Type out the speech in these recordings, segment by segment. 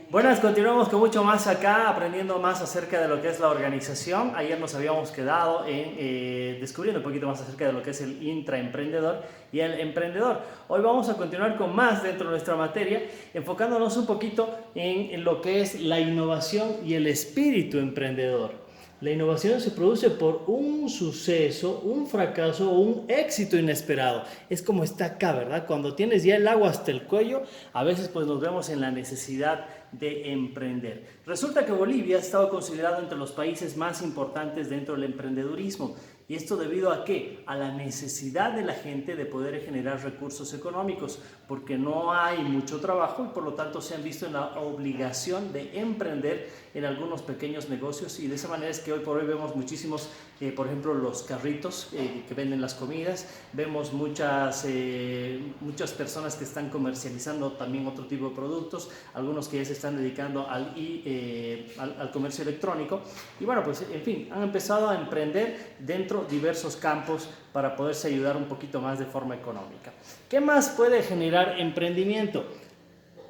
Buenas, continuamos con mucho más acá, aprendiendo más acerca de lo que es la organización. Ayer nos habíamos quedado en descubriendo un poquito más acerca de lo que es el intraemprendedor y el emprendedor. Hoy vamos a continuar con más dentro de nuestra materia, enfocándonos un poquito en lo que es la innovación y el espíritu emprendedor. La innovación se produce por un suceso, un fracaso o un éxito inesperado. Es como está acá, ¿verdad? Cuando tienes ya el agua hasta el cuello, a veces pues nos vemos en la necesidad de emprender. Resulta que Bolivia ha estado considerado entre los países más importantes dentro del emprendedurismo. ¿Y esto debido a qué? A la necesidad de la gente de poder generar recursos económicos, porque no hay mucho trabajo y por lo tanto se han visto en la obligación de emprender en algunos pequeños negocios, y de esa manera es que hoy por hoy vemos muchísimos, por ejemplo, los carritos que venden las comidas, vemos muchas personas que están comercializando también otro tipo de productos, algunos que ya se están dedicando al comercio electrónico, y bueno, pues en fin, han empezado a emprender dentro de diversos campos para poderse ayudar un poquito más de forma económica. ¿Qué más puede generar emprendimiento?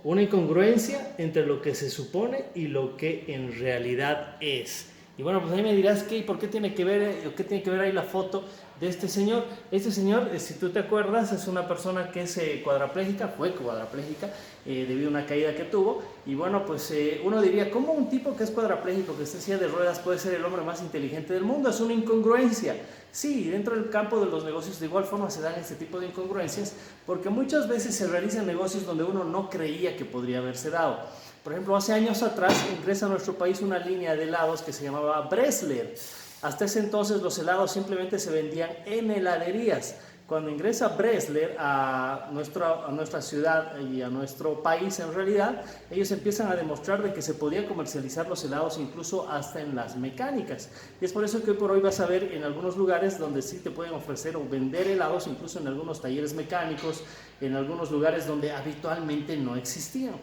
Una incongruencia entre lo que se supone y lo que en realidad es. Y bueno, pues ahí me dirás por qué tiene que ver ahí la foto de este señor. Este señor, si tú te acuerdas, es una persona que es cuadraplégica, fue cuadraplégica debido a una caída que tuvo. Y bueno, pues uno diría, ¿cómo un tipo que es cuadraplégico, que está en silla de ruedas, puede ser el hombre más inteligente del mundo? Es una incongruencia. Sí, dentro del campo de los negocios de igual forma se dan este tipo de incongruencias, porque muchas veces se realizan negocios donde uno no creía que podría haberse dado. Por ejemplo, hace años atrás ingresa a nuestro país una línea de helados que se llamaba Bresler. Hasta ese entonces los helados simplemente se vendían en heladerías. Cuando ingresa Bresler a nuestra ciudad y a nuestro país, en realidad, ellos empiezan a demostrar de que se podía comercializar los helados incluso hasta en las mecánicas. Y es por eso que hoy por hoy vas a ver en algunos lugares donde sí te pueden ofrecer o vender helados, incluso en algunos talleres mecánicos, en algunos lugares donde habitualmente no existían.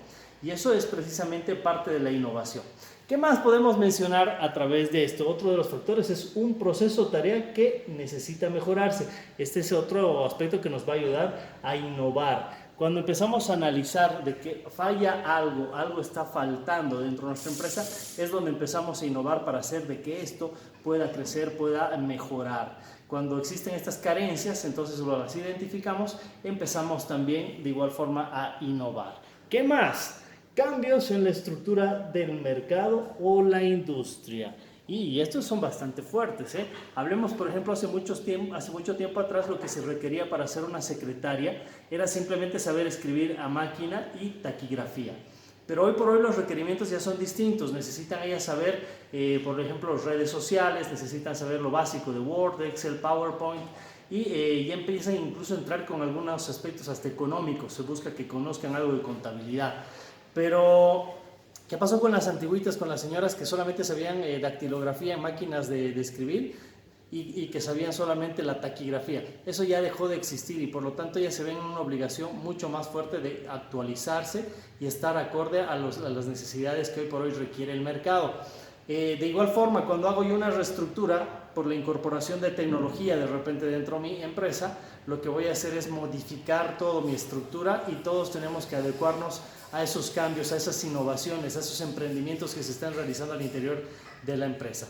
Y eso es precisamente parte de la innovación. ¿Qué más podemos mencionar a través de esto? Otro de los factores es un proceso o tarea que necesita mejorarse. Este es otro aspecto que nos va a ayudar a innovar. Cuando empezamos a analizar de que falla algo está faltando dentro de nuestra empresa, es donde empezamos a innovar para hacer de que esto pueda crecer, pueda mejorar. Cuando existen estas carencias, entonces las identificamos, empezamos también de igual forma a innovar. ¿Qué más? Cambios en la estructura del mercado o la industria. Y estos son bastante fuertes. Hablemos, por ejemplo, hace mucho tiempo atrás lo que se requería para ser una secretaria era simplemente saber escribir a máquina y taquigrafía. Pero hoy por hoy los requerimientos ya son distintos. Necesitan ellas saber, por ejemplo, redes sociales, necesitan saber lo básico de Word, Excel, PowerPoint, y ya empiezan incluso a entrar con algunos aspectos hasta económicos. Se busca que conozcan algo de contabilidad. Pero, ¿qué pasó con las antiguitas, con las señoras que solamente sabían dactilografía en máquinas de escribir y que sabían solamente la taquigrafía? Eso ya dejó de existir y por lo tanto ya se ven en una obligación mucho más fuerte de actualizarse y estar acorde a las necesidades que hoy por hoy requiere el mercado. De igual forma, cuando hago yo una reestructura por la incorporación de tecnología de repente dentro de mi empresa, lo que voy a hacer es modificar toda mi estructura y todos tenemos que adecuarnos a esos cambios, a esas innovaciones, a esos emprendimientos que se están realizando al interior de la empresa.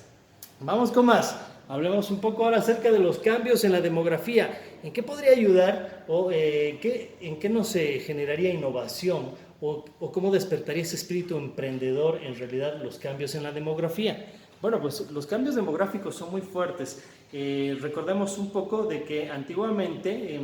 Vamos con más. Hablemos un poco ahora acerca de los cambios en la demografía. ¿En qué podría ayudar o en qué nos generaría innovación o cómo despertaría ese espíritu emprendedor en realidad los cambios en la demografía? Bueno, pues los cambios demográficos son muy fuertes. Recordemos un poco de que antiguamente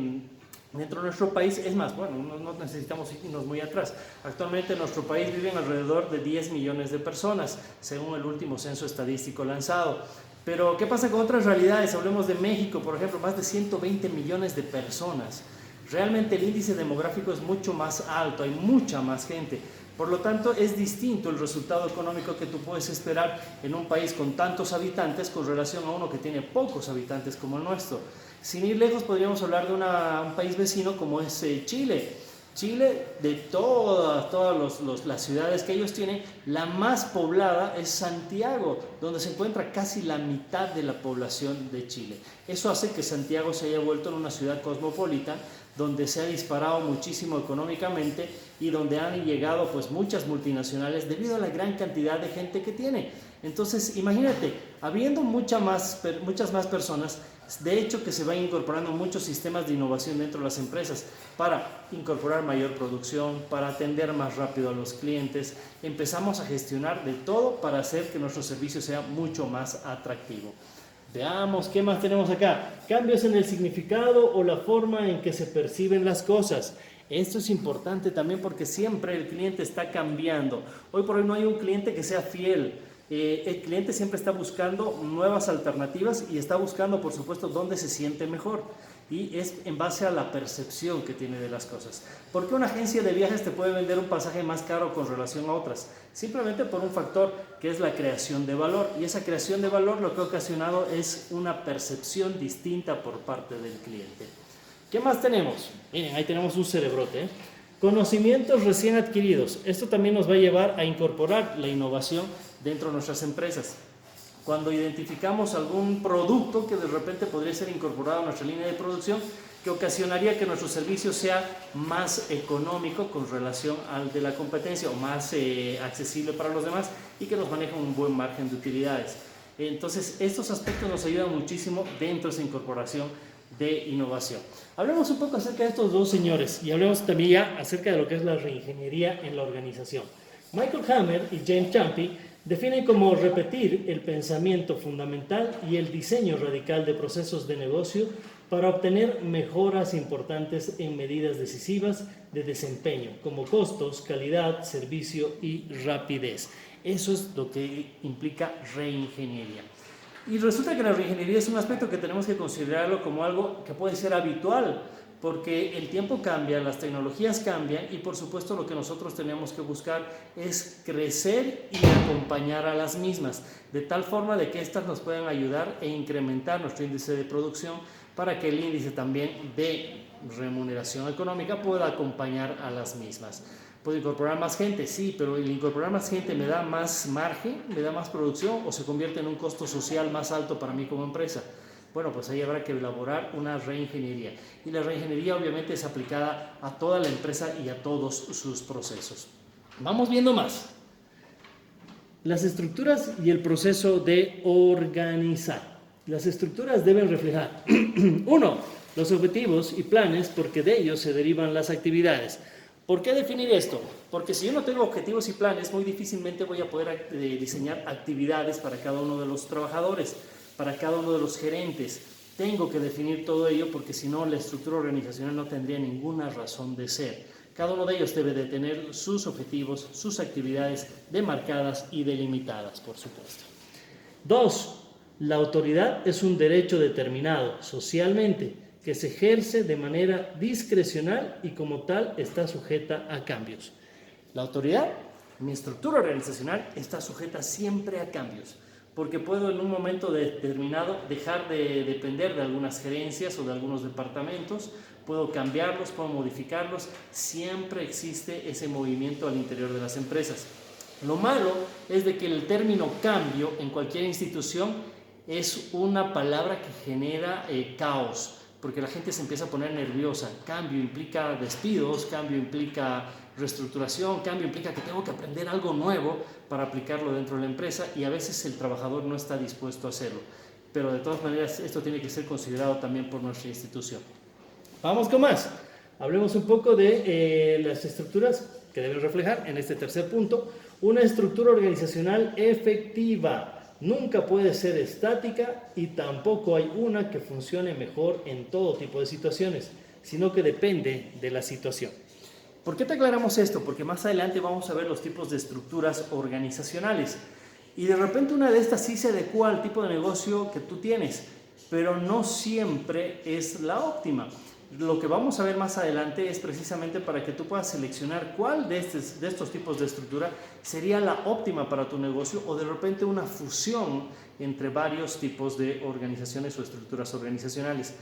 dentro de nuestro país, es más, bueno, no necesitamos irnos muy atrás. Actualmente en nuestro país viven alrededor de 10 millones de personas, según el último censo estadístico lanzado. Pero, ¿qué pasa con otras realidades? Hablemos de México, por ejemplo, más de 120 millones de personas. Realmente el índice demográfico es mucho más alto, hay mucha más gente. Por lo tanto, es distinto el resultado económico que tú puedes esperar en un país con tantos habitantes con relación a uno que tiene pocos habitantes como el nuestro. Sin ir lejos, podríamos hablar de un país vecino como es Chile. Chile, de todas las ciudades que ellos tienen, la más poblada es Santiago, donde se encuentra casi la mitad de la población de Chile. Eso hace que Santiago se haya vuelto en una ciudad cosmopolita, donde se ha disparado muchísimo económicamente y donde han llegado pues muchas multinacionales debido a la gran cantidad de gente que tiene. Entonces, imagínate, habiendo muchas más personas, de hecho que se van incorporando muchos sistemas de innovación dentro de las empresas para incorporar mayor producción, para atender más rápido a los clientes. Empezamos a gestionar de todo para hacer que nuestro servicio sea mucho más atractivo. Veamos qué más tenemos acá. Cambios en el significado o la forma en que se perciben las cosas. Esto es importante también porque siempre el cliente está cambiando. Hoy por hoy no hay un cliente que sea fiel. El cliente siempre está buscando nuevas alternativas y está buscando, por supuesto, dónde se siente mejor. Y es en base a la percepción que tiene de las cosas. ¿Por qué una agencia de viajes te puede vender un pasaje más caro con relación a otras? Simplemente por un factor que es la creación de valor. Y esa creación de valor lo que ha ocasionado es una percepción distinta por parte del cliente. ¿Qué más tenemos? Miren, ahí tenemos un cerebrote, ¿eh? Conocimientos recién adquiridos. Esto también nos va a llevar a incorporar la innovación dentro de nuestras empresas. Cuando identificamos algún producto que de repente podría ser incorporado a nuestra línea de producción, que ocasionaría que nuestro servicio sea más económico con relación al de la competencia o más accesible para los demás y que nos maneje un buen margen de utilidades. Entonces, estos aspectos nos ayudan muchísimo dentro de esa incorporación de innovación. Hablemos un poco acerca de estos dos señores y hablemos también ya acerca de lo que es la reingeniería en la organización. Michael Hammer y James Champy definen como repetir el pensamiento fundamental y el diseño radical de procesos de negocio para obtener mejoras importantes en medidas decisivas de desempeño, como costos, calidad, servicio y rapidez. Eso es lo que implica reingeniería. Y resulta que la reingeniería es un aspecto que tenemos que considerarlo como algo que puede ser habitual, porque el tiempo cambia, las tecnologías cambian y por supuesto lo que nosotros tenemos que buscar es crecer y acompañar a las mismas, de tal forma de que éstas nos puedan ayudar e incrementar nuestro índice de producción para que el índice también de remuneración económica pueda acompañar a las mismas. ¿Puedo incorporar más gente? Sí, pero el incorporar más gente me da más margen, me da más producción o se convierte en un costo social más alto para mí como empresa. Bueno, pues ahí habrá que elaborar una reingeniería. Y la reingeniería obviamente es aplicada a toda la empresa y a todos sus procesos. Vamos viendo más. Las estructuras y el proceso de organizar. Las estructuras deben reflejar, 1. Los objetivos y planes, porque de ellos se derivan las actividades. ¿Por qué definir esto? Porque si yo no tengo objetivos y planes, muy difícilmente voy a poder diseñar actividades para cada uno de los trabajadores, para cada uno de los gerentes. Tengo que definir todo ello porque si no la estructura organizacional no tendría ninguna razón de ser. Cada uno de ellos debe de tener sus objetivos, sus actividades demarcadas y delimitadas, por supuesto. 2. La autoridad es un derecho determinado socialmente que se ejerce de manera discrecional y como tal está sujeta a cambios. La autoridad, mi estructura organizacional, está sujeta siempre a cambios, porque puedo en un momento determinado dejar de depender de algunas gerencias o de algunos departamentos, puedo cambiarlos, puedo modificarlos, siempre existe ese movimiento al interior de las empresas. Lo malo es de que el término cambio en cualquier institución es una palabra que genera caos, porque la gente se empieza a poner nerviosa. Cambio implica despidos, cambio implica reestructuración, cambio implica que tengo que aprender algo nuevo para aplicarlo dentro de la empresa y a veces el trabajador no está dispuesto a hacerlo. Pero de todas maneras esto tiene que ser considerado también por nuestra institución. Vamos con más. Hablemos un poco de las estructuras que deben reflejar en este tercer punto. Una estructura organizacional efectiva. Nunca puede ser estática y tampoco hay una que funcione mejor en todo tipo de situaciones, sino que depende de la situación. ¿Por qué te aclaramos esto? Porque más adelante vamos a ver los tipos de estructuras organizacionales y de repente una de estas sí se adecua al tipo de negocio que tú tienes, pero no siempre es la óptima. Lo que vamos a ver más adelante es precisamente para que tú puedas seleccionar cuál de estos tipos de estructura sería la óptima para tu negocio o de repente una fusión entre varios tipos de organizaciones o estructuras organizacionales.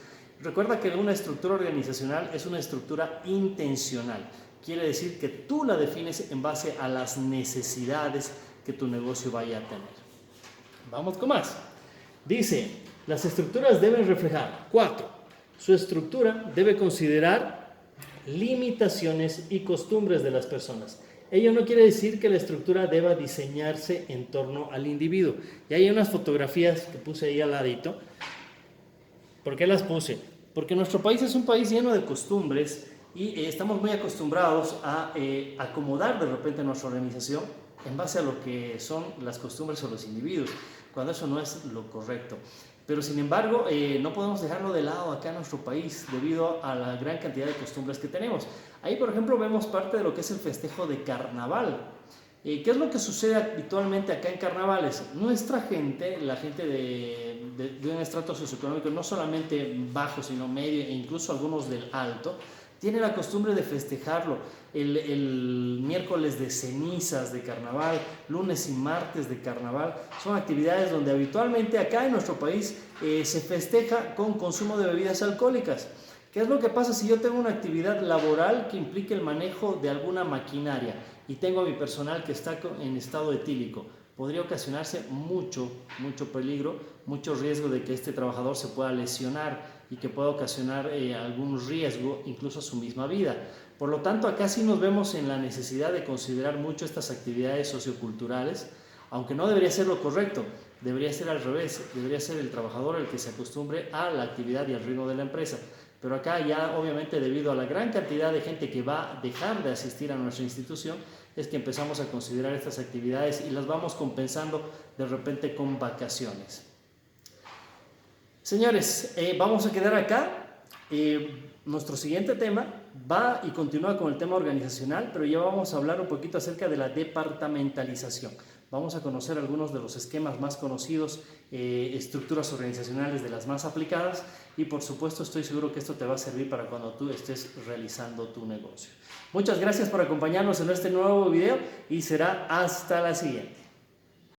Recuerda que una estructura organizacional es una estructura intencional. Quiere decir que tú la defines en base a las necesidades que tu negocio vaya a tener. Vamos con más. Dice, las estructuras deben reflejar 4. Su estructura debe considerar limitaciones y costumbres de las personas. Ello no quiere decir que la estructura deba diseñarse en torno al individuo. Y hay unas fotografías que puse ahí al ladito. ¿Por qué las puse? Porque nuestro país es un país lleno de costumbres y estamos muy acostumbrados a acomodar de repente nuestra organización en base a lo que son las costumbres o los individuos, cuando eso no es lo correcto. Pero sin embargo, no podemos dejarlo de lado acá en nuestro país debido a la gran cantidad de costumbres que tenemos. Ahí, por ejemplo, vemos parte de lo que es el festejo de carnaval. ¿Qué es lo que sucede habitualmente acá en carnavales? Nuestra gente, la gente de un estrato socioeconómico no solamente bajo, sino medio e incluso algunos del alto, tiene la costumbre de festejarlo el miércoles de cenizas de carnaval, lunes y martes de carnaval. Son actividades donde habitualmente acá en nuestro país se festeja con consumo de bebidas alcohólicas. ¿Qué es lo que pasa si yo tengo una actividad laboral que implique el manejo de alguna maquinaria y tengo a mi personal que está en estado etílico? Podría ocasionarse mucho peligro, mucho riesgo de que este trabajador se pueda lesionar y que pueda ocasionar algún riesgo, incluso a su misma vida. Por lo tanto, acá sí nos vemos en la necesidad de considerar mucho estas actividades socioculturales, aunque no debería ser lo correcto, debería ser al revés, debería ser el trabajador el que se acostumbre a la actividad y al ritmo de la empresa. Pero acá ya obviamente debido a la gran cantidad de gente que va a dejar de asistir a nuestra institución, es que empezamos a considerar estas actividades y las vamos compensando de repente con vacaciones. Señores, vamos a quedar acá. Nuestro siguiente tema va y continúa con el tema organizacional, pero ya vamos a hablar un poquito acerca de la departamentalización. Vamos a conocer algunos de los esquemas más conocidos, estructuras organizacionales de las más aplicadas y por supuesto estoy seguro que esto te va a servir para cuando tú estés realizando tu negocio. Muchas gracias por acompañarnos en este nuevo video y será hasta la siguiente.